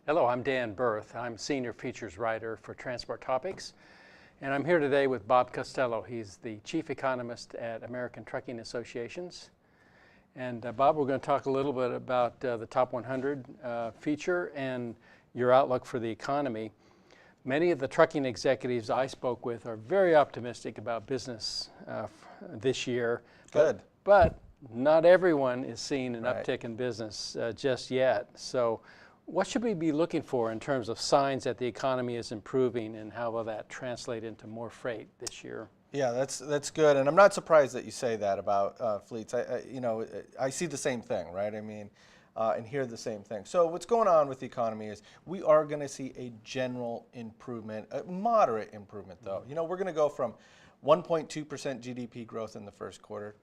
Hello, I'm Dan Bearth. I'm Senior Features Writer for Transport Topics, and I'm here today with Bob Costello. He's the Chief Economist at American Trucking Associations. And Bob, we're going to talk a little bit about the Top 100 feature and your outlook for the economy. Many of the trucking executives I spoke with are very optimistic about business this year. Good. But not everyone is seeing an uptick in business just yet. So what should we be looking for in terms of signs that the economy is improving, and how will that translate into more freight this year? Yeah, that's good, and I'm not surprised that you say that about fleets. I see the same thing, right? I mean, and hear the same thing. So what's going on with the economy is we are going to see a general improvement, a moderate improvement, though. You know, we're going to go from 1.2% GDP growth in the first quarter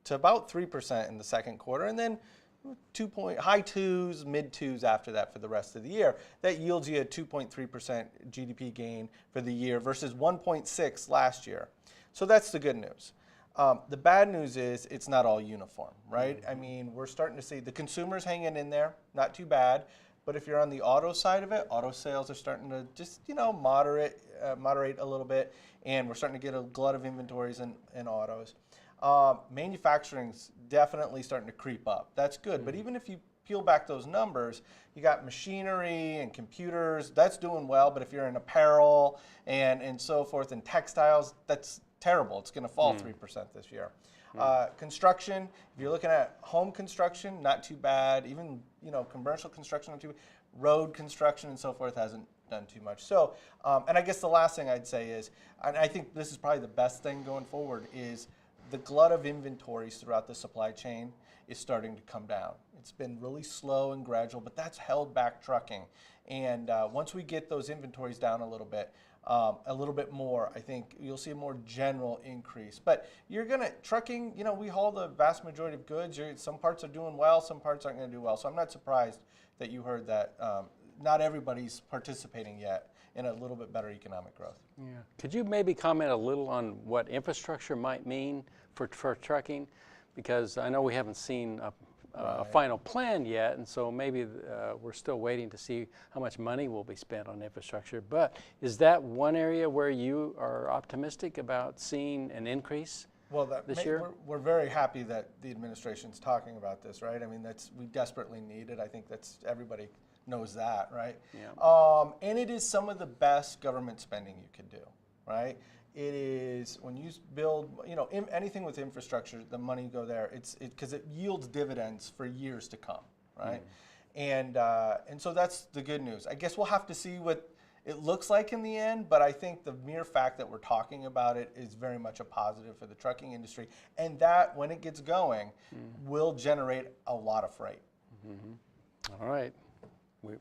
to about 3% in the second quarter, and then high twos, mid twos after that for the rest of the year. That yields you a 2.3% GDP gain for the year versus 1.6 last year. So that's the good news. The bad news is it's not all uniform, right? I mean, we're starting to see the consumers hanging in there, not too bad. But if you're on the auto side of it, auto sales are starting to just, moderate a little bit, and we're starting to get a glut of inventories in autos. Manufacturing's definitely starting to creep up. That's good. But even if you peel back those numbers, you got machinery and computers, that's doing well. But if you're in apparel and so forth and textiles, that's terrible. It's going to fall 3% this year. Construction, if you're looking at home construction, not too bad. Even commercial construction, not too bad. Road construction and so forth hasn't done too much. So, and I guess the last thing I'd say is, and I think this is probably the best thing going forward, is the glut of inventories throughout the supply chain is starting to come down. It's been really slow and gradual, but that's held back trucking. And once we get those inventories down a little bit more, I think you'll see a more general increase. But trucking, we haul the vast majority of goods. Some parts are doing well, some parts aren't going to do well. So I'm not surprised that you heard that not everybody's participating yet in a little bit better economic growth. Yeah. Could you maybe comment a little on what infrastructure might mean for trucking? Because I know we haven't seen a final plan yet, and so maybe we're still waiting to see how much money will be spent on infrastructure. But is that one area where you are optimistic about seeing an increase this year? We're very happy that the administration's talking about this, right? I mean, we desperately need it. I think everybody knows that, right? Yeah. And it is some of the best government spending you could do, right? It is when you build, anything with infrastructure, the money go there. It's because it yields dividends for years to come, right? And so that's the good news. I guess we'll have to see what it looks like in the end, but I think the mere fact that we're talking about it is very much a positive for the trucking industry, and that when it gets going, will generate a lot of freight. All right.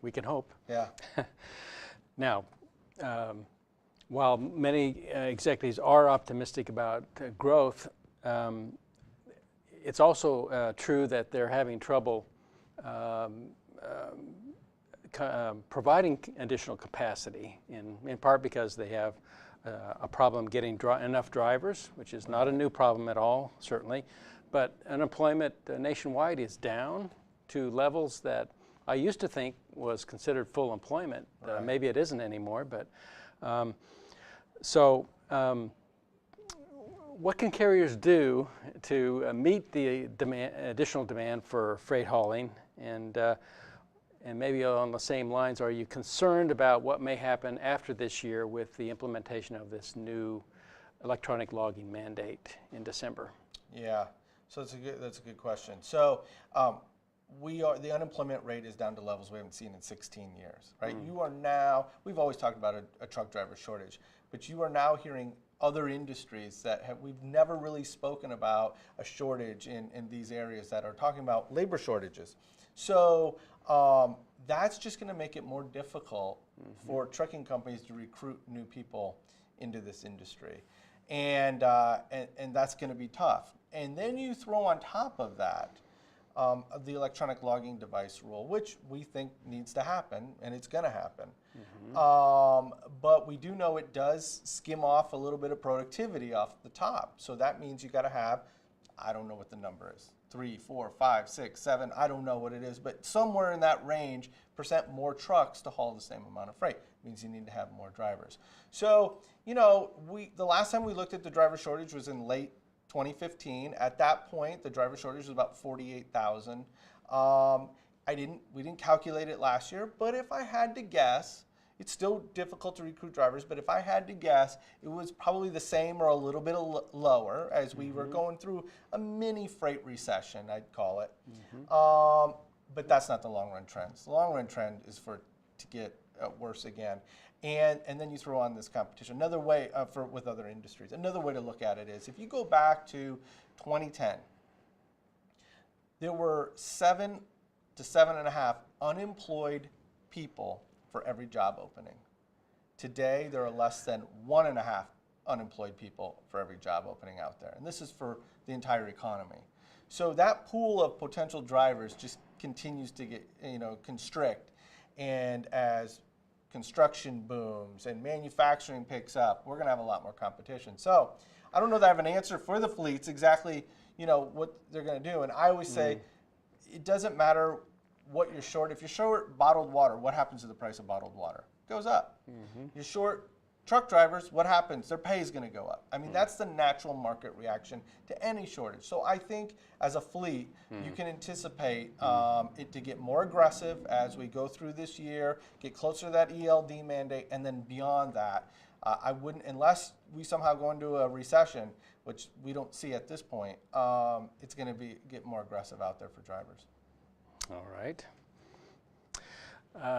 We can hope. Yeah. Now, while many executives are optimistic about growth, it's also true that they're having trouble providing additional capacity, in part because they have a problem getting enough drivers, which is not a new problem at all, certainly. But unemployment nationwide is down to levels that I used to think was considered full employment. Maybe it isn't anymore, but what can carriers do to meet the additional demand for freight hauling? And maybe on the same lines, are you concerned about what may happen after this year with the implementation of this new electronic logging mandate in December? Yeah, so that's a good question. So the unemployment rate is down to levels we haven't seen in 16 years, right? You are now, we've always talked about a truck driver shortage, but you are now hearing other industries that we've never really spoken about a shortage in these areas that are talking about labor shortages. So that's just going to make it more difficult for trucking companies to recruit new people into this industry. And that's going to be tough. And then you throw on top of that the electronic logging device rule, which we think needs to happen, and it's going to happen. But we do know it does skim off a little bit of productivity off the top. So that means you got to have, I don't know what the number is. 3, 4, 5, 6, 7, I don't know what it is, but somewhere in that range, percent more trucks to haul the same amount of freight. It means you need to have more drivers. So, you know, the last time we looked at the driver shortage was in late 2015. At that point, the driver shortage was about 48,000. We didn't calculate it last year, but if I had to guess, it's still difficult to recruit drivers, but if I had to guess, it was probably the same or a little bit lower as we were going through a mini freight recession, I'd call it. But that's not the long run trend. The long run trend is to get worse again. And then you throw on this competition. Another way with other industries, another way to look at it is if you go back to 2010, there were 7 to 7.5 unemployed people for every job opening. Today, there are less than 1.5 unemployed people for every job opening out there. And this is for the entire economy. So that pool of potential drivers just continues to get, constrict. And as construction booms and manufacturing picks up, we're going to have a lot more competition. So I don't know that I have an answer for the fleets exactly, what they're going to do. And I always say, it doesn't matter what you're short. If you're short bottled water, what happens to the price of bottled water? It goes up. You're short truck drivers, what happens? Their pay is going to go up. I mean, that's the natural market reaction to any shortage. So I think as a fleet, you can anticipate it to get more aggressive as we go through this year, get closer to that ELD mandate, and then beyond that, I wouldn't, unless we somehow go into a recession, which we don't see at this point, it's going to get more aggressive out there for drivers. All right.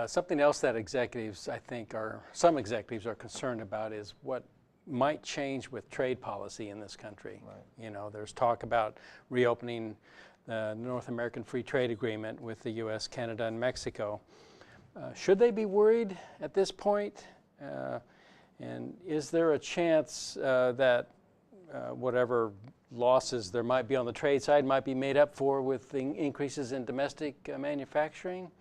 Something else that some executives are concerned about is what might change with trade policy in this country. Right. There's talk about reopening the North American Free Trade Agreement with the U.S., Canada, and Mexico. Should they be worried at this point? And is there a chance that whatever losses there might be on the trade side might be made up for with increases in domestic manufacturing?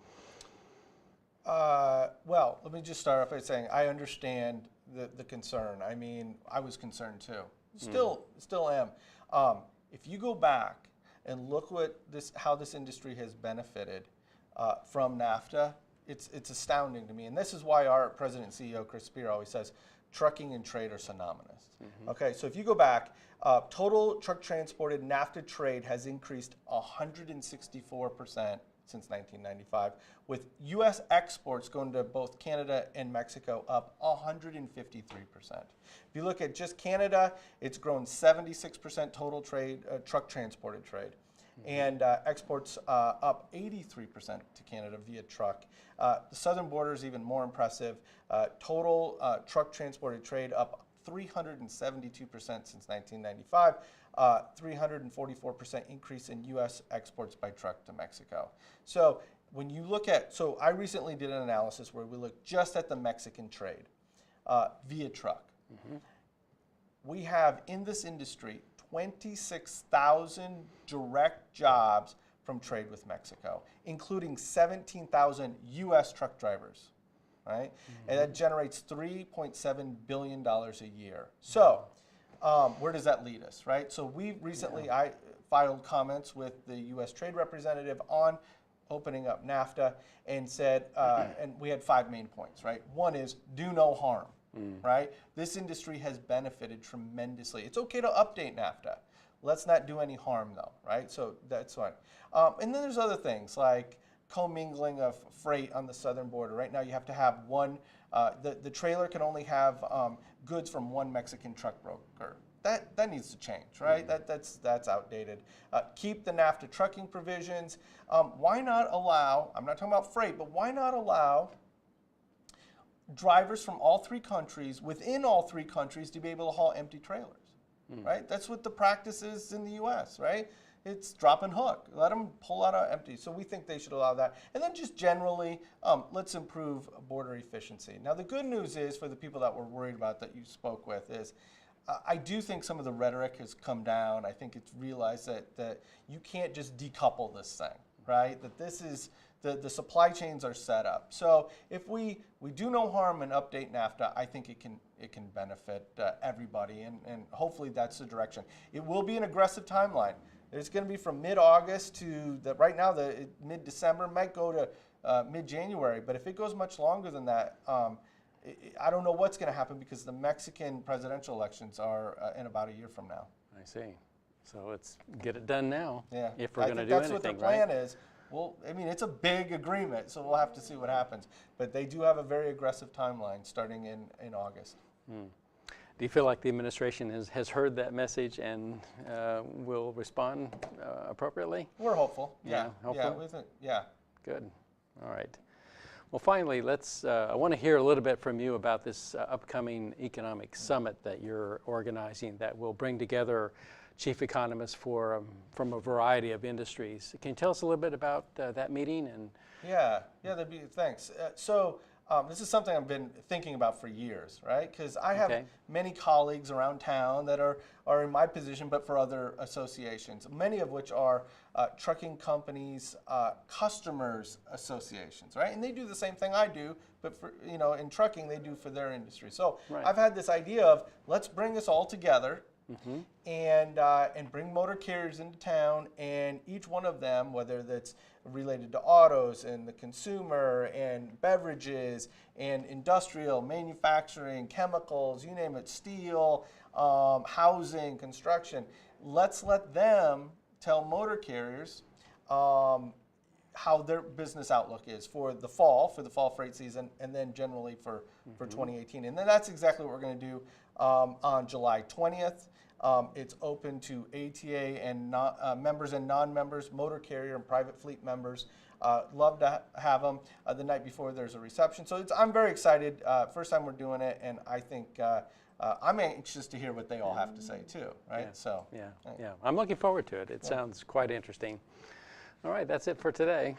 Well, let me just start off by saying I understand the concern. I mean, I was concerned too. Still am. If you go back and look how this industry has benefited from NAFTA, it's astounding to me. And this is why our president and CEO, Chris Spear, always says trucking and trade are synonymous. Okay, so if you go back, total truck transported NAFTA trade has increased 164% since 1995, with U.S. exports going to both Canada and Mexico up 153%. If you look at just Canada, it's grown 76% total trade, truck transported trade, and exports up 83% to Canada via truck. The southern border is even more impressive. Total truck transported trade up 372% since 1995. 344% increase in U.S. exports by truck to Mexico. So when you look so I recently did an analysis where we looked just at the Mexican trade via truck. We have in this industry 26,000 direct jobs from trade with Mexico, including 17,000 U.S. truck drivers, right? And that generates $3.7 billion a year. So where does that lead us, right? So we recently, I filed comments with the U.S. Trade Representative on opening up NAFTA and said, and we had 5 main points, right? One is do no harm, right? This industry has benefited tremendously. It's okay to update NAFTA. Let's not do any harm though, right? So that's one. And then there's other things like commingling of freight on the southern border. Right now you have to have one, the trailer can only have goods from one Mexican truck broker. That needs to change, right? That's outdated. Keep the NAFTA trucking provisions. Why not allow, I'm not talking about freight, but why not allow drivers from all 3 countries, within all 3 countries, to be able to haul empty trailers, right? That's what the practice is in the U.S., right? It's drop and hook. Let them pull out empty. So we think they should allow that. And then just generally, let's improve border efficiency. Now the good news is, for the people that we're worried about that you spoke with, is I do think some of the rhetoric has come down. I think it's realized that you can't just decouple this thing, right? That this is, the supply chains are set up. So if we do no harm and update NAFTA, I think it can benefit everybody, and hopefully that's the direction. It will be an aggressive timeline. It's going to be from mid-August to right now the mid-December, might go to mid-January. But if it goes much longer than that, I don't know what's going to happen because the Mexican presidential elections are in about a year from now. I see. So let's get it done now. Yeah. If we're going to do anything, that's what their plan is. Well, I mean, it's a big agreement, so we'll have to see what happens. But they do have a very aggressive timeline starting in August. Do you feel like the administration has heard that message and will respond appropriately? We're hopeful. Yeah, hopeful? Yeah. Good. All right. Well, finally, I want to hear a little bit from you about this upcoming economic summit that you're organizing that will bring together chief economists from a variety of industries. Can you tell us a little bit about that meeting? Thanks. This is something I've been thinking about for years, right? Because I have many colleagues around town that are in my position, but for other associations, many of which are trucking companies, customers associations, right? And they do the same thing I do, but for, in trucking, they do for their industry. So I've had this idea of let's bring this all together. And bring motor carriers into town, and each one of them, whether that's related to autos and the consumer and beverages and industrial, manufacturing, chemicals, you name it, steel, housing, construction, let's let them tell motor carriers how their business outlook is for the fall freight season, and then generally for 2018. And then that's exactly what we're going to do on July 20th. It's open to ATA and members and non-members, motor carrier and private fleet members. Love to have them. The night before there's a reception. So I'm very excited. First time we're doing it, and I think I'm anxious to hear what they all have to say too, right? Yeah. I'm looking forward to it. It sounds quite interesting. All right, that's it for today.